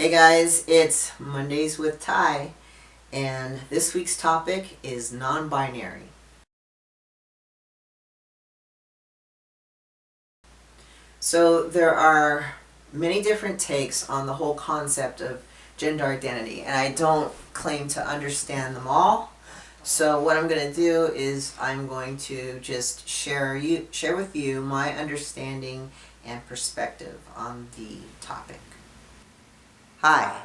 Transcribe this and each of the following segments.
Hey guys, it's Mondays with Ty, and this week's topic is non-binary. So there are many different takes on the whole concept of gender identity, and I don't claim to understand them all. So what I'm going to do is I'm going to just share with you my understanding and perspective on the topic. Hi,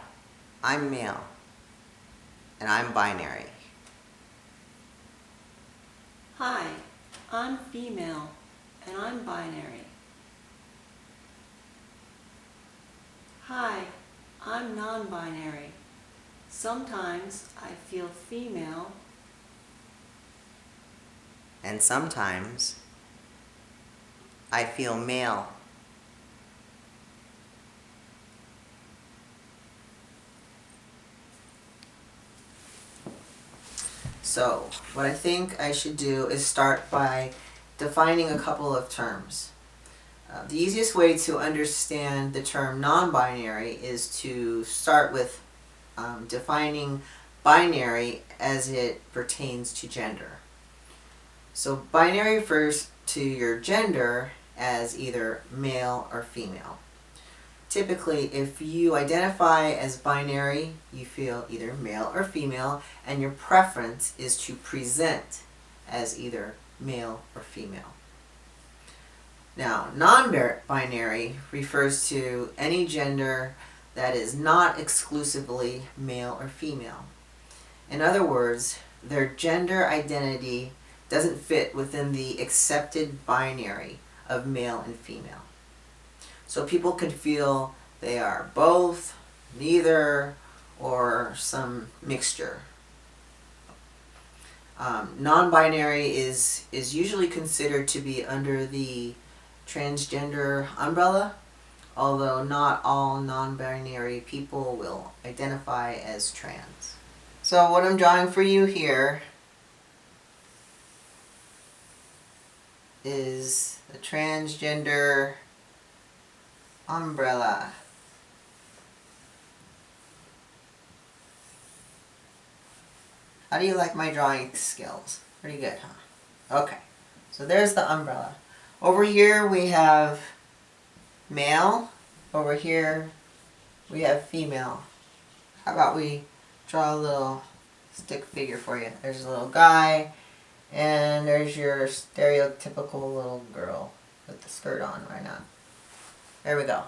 I'm male, and I'm binary. Hi, I'm female and I'm binary. Hi, I'm non-binary. Sometimes I feel female And sometimes I feel male. So, what I think I should do is start by defining a couple of terms. The easiest way to understand the term non-binary is to start with defining binary as it pertains to gender. So, binary refers to your gender as either male or female. Typically, if you identify as binary, you feel either male or female, and your preference is to present as either male or female. Now, non-binary refers to any gender that is not exclusively male or female. In other words, their gender identity doesn't fit within the accepted binary of male and female. So people could feel they are both, neither, or some mixture. Non-binary is usually considered to be under the transgender umbrella, although not all non-binary people will identify as trans. So what I'm drawing for you here is the transgender umbrella. How do you like my drawing skills? Pretty good, huh? Okay, so there's the umbrella. Over here we have male. Over here we have female. How about we draw a little stick figure for you? There's a little guy, and there's your stereotypical little girl with the skirt on right now. There we go.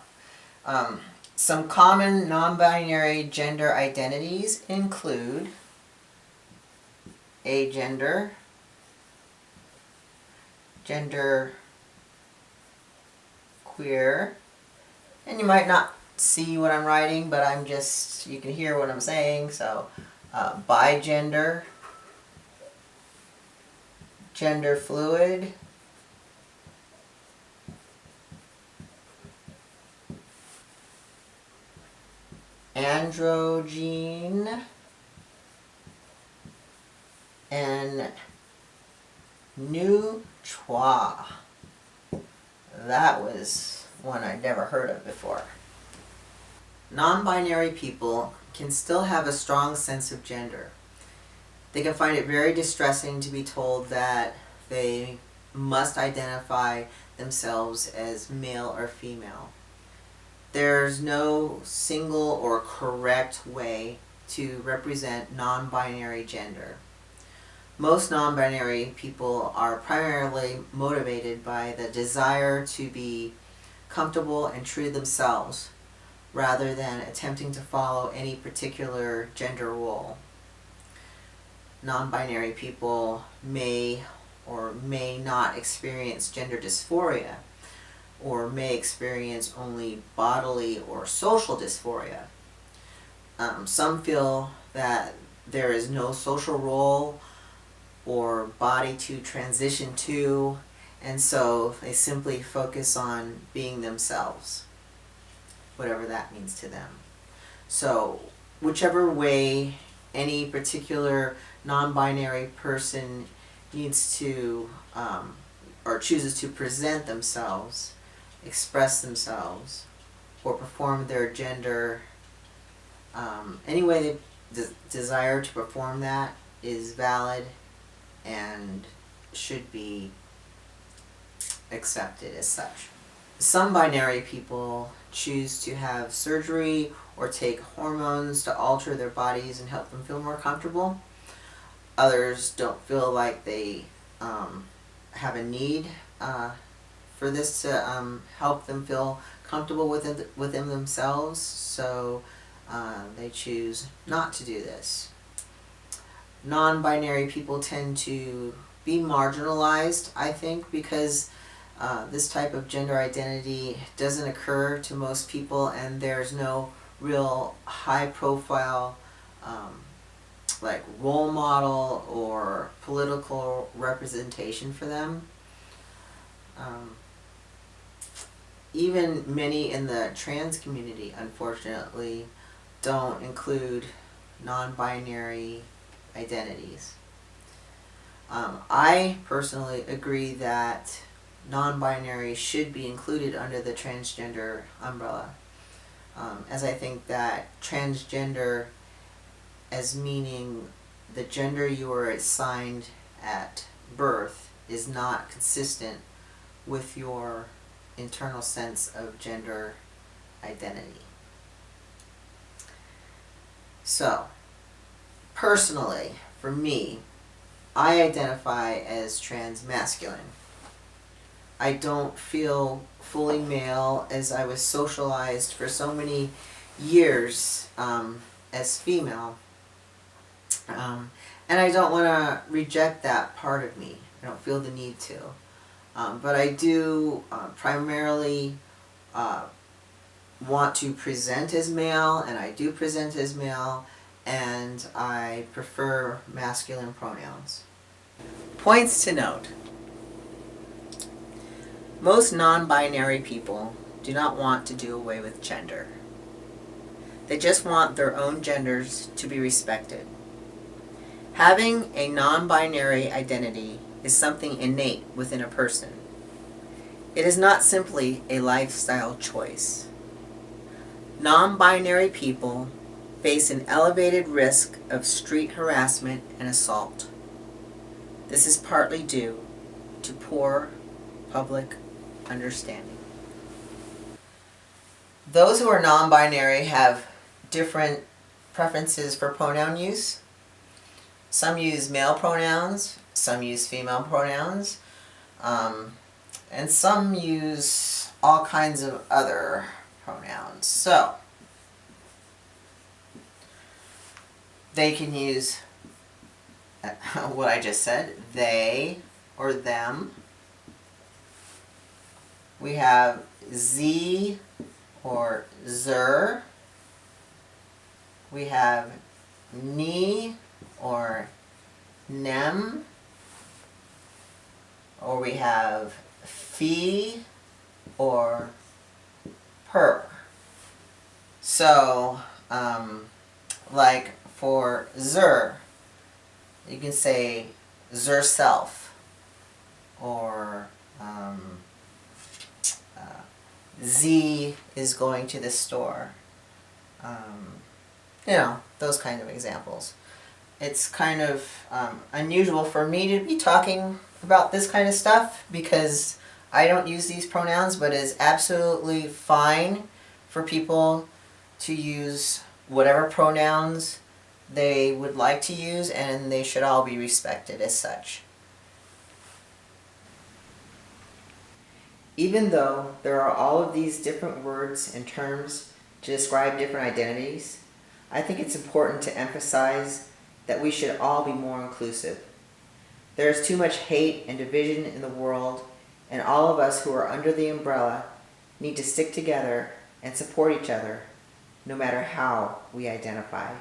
Some common non-binary gender identities include agender, gender queer, and you might not see what I'm writing, but you can hear what I'm saying, so bigender, gender fluid, androgyne, and neutral. That was one I'd never heard of before. Non-binary people can still have a strong sense of gender. They can find it very distressing to be told that they must identify themselves as male or female. There's no single or correct way to represent non-binary gender. Most non-binary people are primarily motivated by the desire to be comfortable and true to themselves, rather than attempting to follow any particular gender role. Non-binary people may or may not experience gender dysphoria, or may experience only bodily or social dysphoria. Some feel that there is no social role or body to transition to, and so they simply focus on being themselves, whatever that means to them. So whichever way any particular non-binary person needs to or chooses to present themselves, express themselves, or perform their gender Any way they desire to perform that is valid and should be accepted as such. Some binary people choose to have surgery or take hormones to alter their bodies and help them feel more comfortable. Others don't feel like they have a need for this to help them feel comfortable within themselves, so they choose not to do this. Non-binary people tend to be marginalized, I think, because this type of gender identity doesn't occur to most people, and there's no real high-profile like role model or political representation for them. Even many in the trans community, unfortunately, don't include non-binary identities. I personally agree that non-binary should be included under the transgender umbrella, as I think that transgender, as meaning the gender you were assigned at birth, is not consistent with your internal sense of gender identity. So, personally, for me, I identify as transmasculine. I don't feel fully male, as I was socialized for so many years as female. And I don't want to reject that part of me. I don't feel the need to. But I do primarily want to present as male, and I do present as male, and I prefer masculine pronouns. Points to note. Most non-binary people do not want to do away with gender. They just want their own genders to be respected. Having a non-binary identity is something innate within a person. It is not simply a lifestyle choice. Non-binary people face an elevated risk of street harassment and assault. This is partly due to poor public understanding. Those who are non-binary have different preferences for pronoun use. Some use male pronouns, some use female pronouns, and some use all kinds of other pronouns. So, they can use what I just said, they or them. We have sie or zer. We have ni or nem. Or we have fee or per. So, like for zer, you can say zer self, or Z is going to the store. Those kind of examples. It's kind of unusual for me to be talking about this kind of stuff because I don't use these pronouns, but it's absolutely fine for people to use whatever pronouns they would like to use, and they should all be respected as such. Even though there are all of these different words and terms to describe different identities, I think it's important to emphasize that we should all be more inclusive. There is too much hate and division in the world, and all of us who are under the umbrella need to stick together and support each other, no matter how we identify.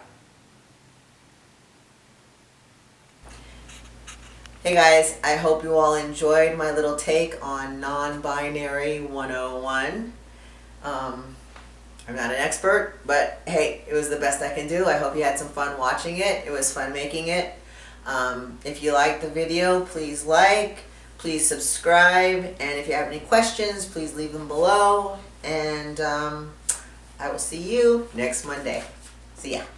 Hey guys, I hope you all enjoyed my little take on non-binary 101. I'm not an expert, but hey, it was the best I can do. I hope you had some fun watching it. It was fun making it. If you liked the video, please like, please subscribe, and if you have any questions, please leave them below. And I will see you next Monday. See ya.